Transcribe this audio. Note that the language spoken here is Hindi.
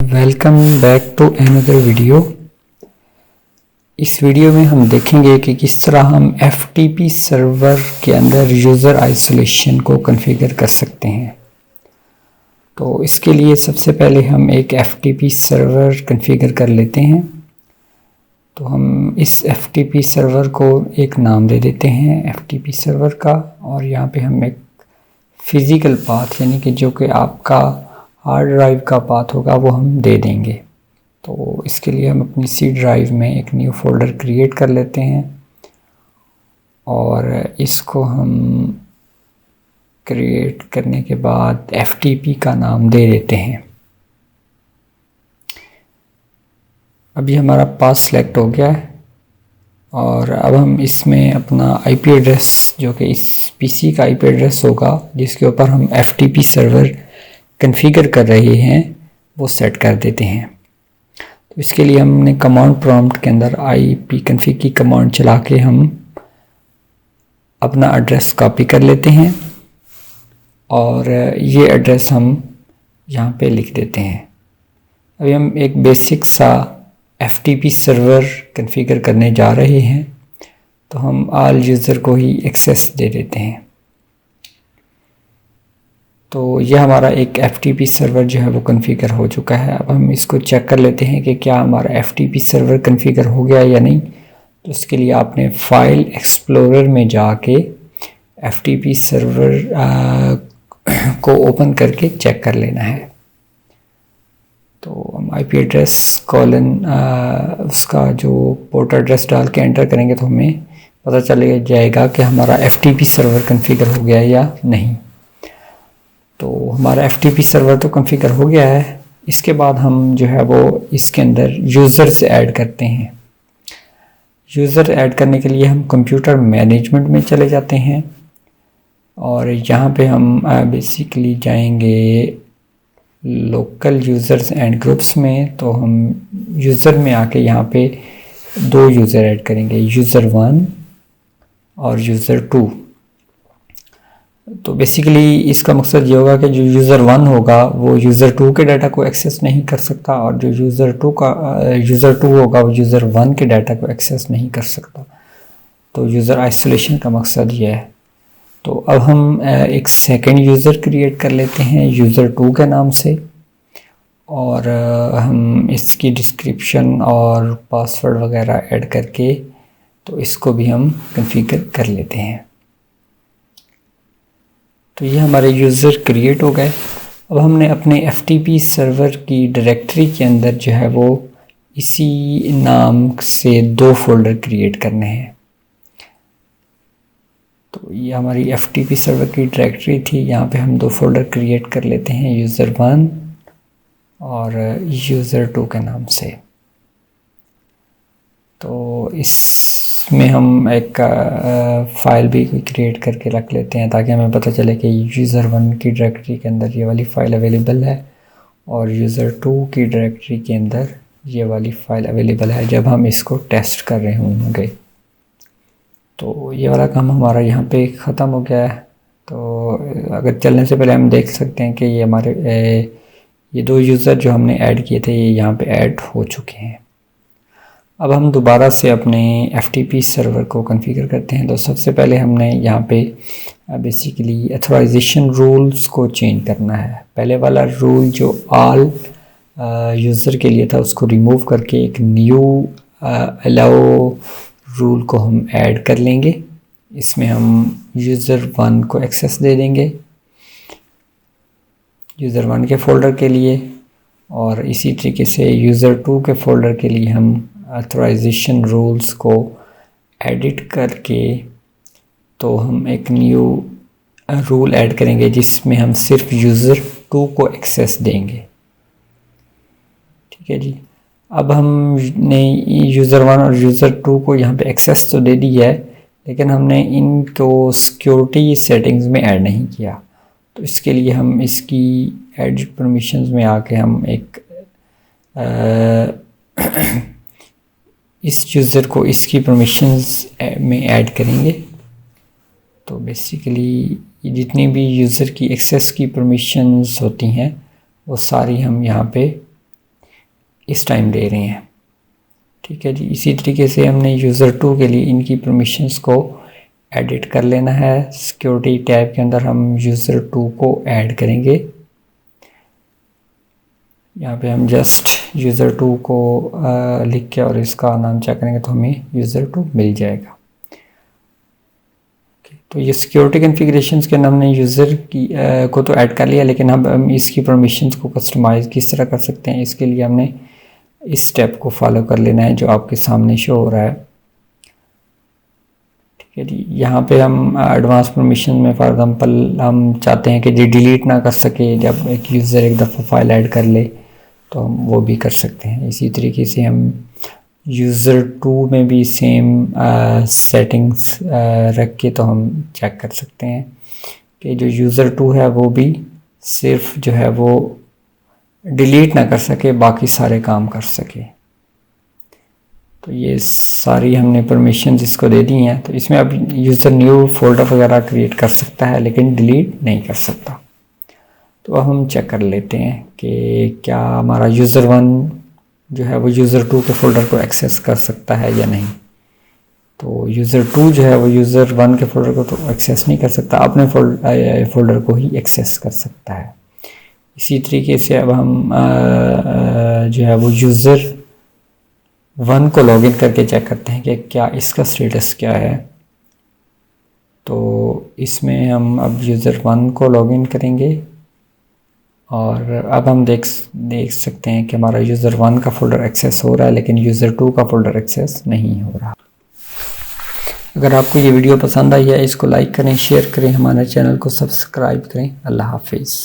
Welcome back to another video. इस वीडियो में हम देखेंगे कि किस तरह हम FTP सर्वर के अंदर यूज़र आइसोलेशन को कॉन्फ़िगर कर सकते हैं। तो इसके लिए सबसे पहले हम एक FTP सर्वर कॉन्फ़िगर कर लेते हैं। तो हम इस FTP सर्वर को एक नाम दे देते हैं FTP सर्वर का, और यहाँ पे हम एक फ़िज़िकल पाथ यानी कि जो कि आपका हार्ड ड्राइव का पाथ होगा वो हम दे देंगे। तो इसके लिए हम अपनी सी ड्राइव में एक न्यू फोल्डर क्रिएट कर लेते हैं और इसको हम क्रिएट करने के बाद FTP का नाम दे देते हैं। अभी हमारा पाथ सेलेक्ट हो गया है और अब हम इसमें अपना IP एड्रेस जो कि इस PC का IP एड्रेस होगा जिसके ऊपर हम FTP सर्वर कॉन्फ़िगर कर रहे हैं वो सेट कर देते हैं। तो इसके लिए हमने कमांड प्रॉम्प्ट के अंदर ipconfig की कमांड चला के हम अपना एड्रेस कॉपी कर लेते हैं और ये एड्रेस हम यहाँ पे लिख देते हैं। अभी हम एक बेसिक सा FTP सर्वर कॉन्फ़िगर करने जा रहे हैं, तो हम ऑल यूज़र को ही एक्सेस दे देते हैं। तो यह हमारा एक FTP सर्वर जो है वो कॉन्फ़िगर हो चुका है। अब हम इसको चेक कर लेते हैं कि क्या हमारा FTP सर्वर कॉन्फ़िगर हो गया या नहीं। तो इसके लिए आपने फाइल एक्सप्लोरर में जाके FTP सर्वर को ओपन करके चेक कर लेना है। तो हम IP एड्रेस कॉलन उसका जो पोर्ट एड्रेस डाल के एंटर करेंगे तो हमें पता चल जाएगा कि हमारा FTP सर्वर कॉन्फ़िगर हो गया या नहीं। तो हमारा FTP सर्वर तो कॉन्फ़िगर हो गया है। इसके बाद हम जो है वो इसके अंदर यूज़र्स ऐड करते हैं। यूज़र ऐड करने के लिए हम कंप्यूटर मैनेजमेंट में चले जाते हैं और यहाँ पे हम बेसिकली जाएंगे लोकल यूज़र्स एंड ग्रुप्स में। तो हम यूज़र में आके यहाँ पे दो यूज़र ऐड करेंगे, यूज़र 1 और यूज़र 2। तो बेसिकली इसका मकसद ये होगा कि जो यूज़र 1 होगा वो यूज़र 2 के डाटा को एक्सेस नहीं कर सकता और जो यूज़र 2 होगा वो यूज़र 1 के डाटा को एक्सेस नहीं कर सकता। तो यूज़र आइसोलेशन का मकसद ये है। तो अब हम एक सेकंड यूज़र क्रिएट कर लेते हैं यूज़र 2 के नाम से और हम इसकी डिस्क्रिप्शन और पासवर्ड वगैरह ऐड करके तो इसको भी हम कॉन्फ़िगर कर लेते हैं। तो ये हमारे यूज़र क्रिएट हो गए। अब हमने अपने FTP सर्वर की डायरेक्टरी के अंदर जो है वो इसी नाम से दो फोल्डर क्रिएट करने हैं। तो ये हमारी FTP सर्वर की डायरेक्टरी थी। यहाँ पे हम दो फोल्डर क्रिएट कर लेते हैं, यूज़र 1 और यूज़र 2 के नाम से। तो इसमें हम एक फ़ाइल भी क्रिएट करके रख लेते हैं ताकि हमें पता चले कि यूज़र 1 की डायरेक्टरी के अंदर ये वाली फ़ाइल अवेलेबल है और यूज़र 2 की डायरेक्टरी के अंदर ये वाली फ़ाइल अवेलेबल है जब हम इसको टेस्ट कर रहे होंगे। तो ये वाला काम हमारा यहाँ पे ख़त्म हो गया है। तो अगर चलने से पहले हम देख सकते हैं कि ये हमारे ये दो यूज़र जो हमने ऐड किए थे ये यहाँ पे ऐड हो चुके हैं। अब हम दोबारा से अपने FTP सर्वर को कॉन्फ़िगर करते हैं। तो सबसे पहले हमने यहाँ पे बेसिकली ऑथराइजेशन रूल्स को चेंज करना है। पहले वाला रूल जो ऑल यूज़र के लिए था उसको रिमूव करके एक न्यू अलाउ रूल को हम ऐड कर लेंगे। इसमें हम यूज़र 1 को एक्सेस दे देंगे यूज़र 1 के फ़ोल्डर के लिए और इसी तरीके से यूज़र 2 के फ़ोल्डर के लिए हम ऑथराइजेशन रूल्स को एडिट करके तो हम एक न्यू रूल ऐड करेंगे जिसमें हम सिर्फ यूज़र 2 को एक्सेस देंगे। ठीक है जी। अब हमने यूज़र 1 और यूज़र 2 को यहाँ पे एक्सेस तो दे दी है लेकिन हमने इनको सिक्योरिटी सेटिंग्स में ऐड नहीं किया। तो इसके लिए हम इसकी एडिट परमिशंस में आके हम एक इस यूज़र को इसकी परमिशंस में ऐड करेंगे। तो बेसिकली जितनी भी यूज़र की एक्सेस की परमिशंस होती हैं वो सारी हम यहाँ पे इस टाइम दे रहे हैं। ठीक है जी। इसी तरीके से हमने यूज़र 2 के लिए इनकी परमिशंस को एडिट कर लेना है। सिक्योरिटी टैब के अंदर हम यूज़र 2 को ऐड करेंगे। यहाँ पे हम जस्ट यूज़र 2 को लिख के और इसका नाम चेक करेंगे तो हमें यूज़र 2 मिल जाएगा। तो ये सिक्योरिटी कॉन्फ़िगरेशंस के अंदर हमने यूज़र की को तो ऐड कर लिया, लेकिन हम इसकी परमिशंस को कस्टमाइज़ किस तरह कर सकते हैं, इसके लिए हमने इस स्टेप को फॉलो कर लेना है जो आपके सामने शो हो रहा है। ठीक है जी। यहाँ पे हम एडवांस परमिशन में फॉर एग्जांपल हम चाहते हैं कि ये डिलीट ना कर सके, जब एक यूज़र एक दफ़ा फाइल ऐड कर ले तो हम वो भी कर सकते हैं। इसी तरीके से हम यूज़र 2 में भी सेम सेटिंग्स रख के तो हम चेक कर सकते हैं कि जो यूज़र 2 है वो भी सिर्फ जो है वो डिलीट ना कर सके, बाकी सारे काम कर सके। तो ये सारी हमने परमिशन इसको दे दी हैं। तो इसमें अब यूज़र न्यू फोल्डर वगैरह क्रिएट कर सकता है लेकिन डिलीट नहीं कर सकता। तो अब हम चेक कर लेते हैं कि क्या हमारा यूज़र 1 जो है वो यूज़र 2 के फ़ोल्डर को एक्सेस कर सकता है या नहीं। तो यूज़र 2 जो है वो यूज़र 1 के फ़ोल्डर को तो एक्सेस नहीं कर सकता, अपने फ़ोल्डर को ही एक्सेस कर सकता है। इसी तरीके से अब हम जो है वो यूज़र 1 को लॉगिन करके चेक करते हैं कि क्या इसका स्टेटस क्या है। तो इसमें हम अब यूज़र 1 को लॉगिन करेंगे और अब हम देख सकते हैं कि हमारा यूज़र 1 का फ़ोल्डर एक्सेस हो रहा है लेकिन यूज़र 2 का फ़ोल्डर एक्सेस नहीं हो रहा। अगर आपको ये वीडियो पसंद आई है इसको लाइक करें, शेयर करें, हमारे चैनल को सब्सक्राइब करें। अल्लाह हाफिज़।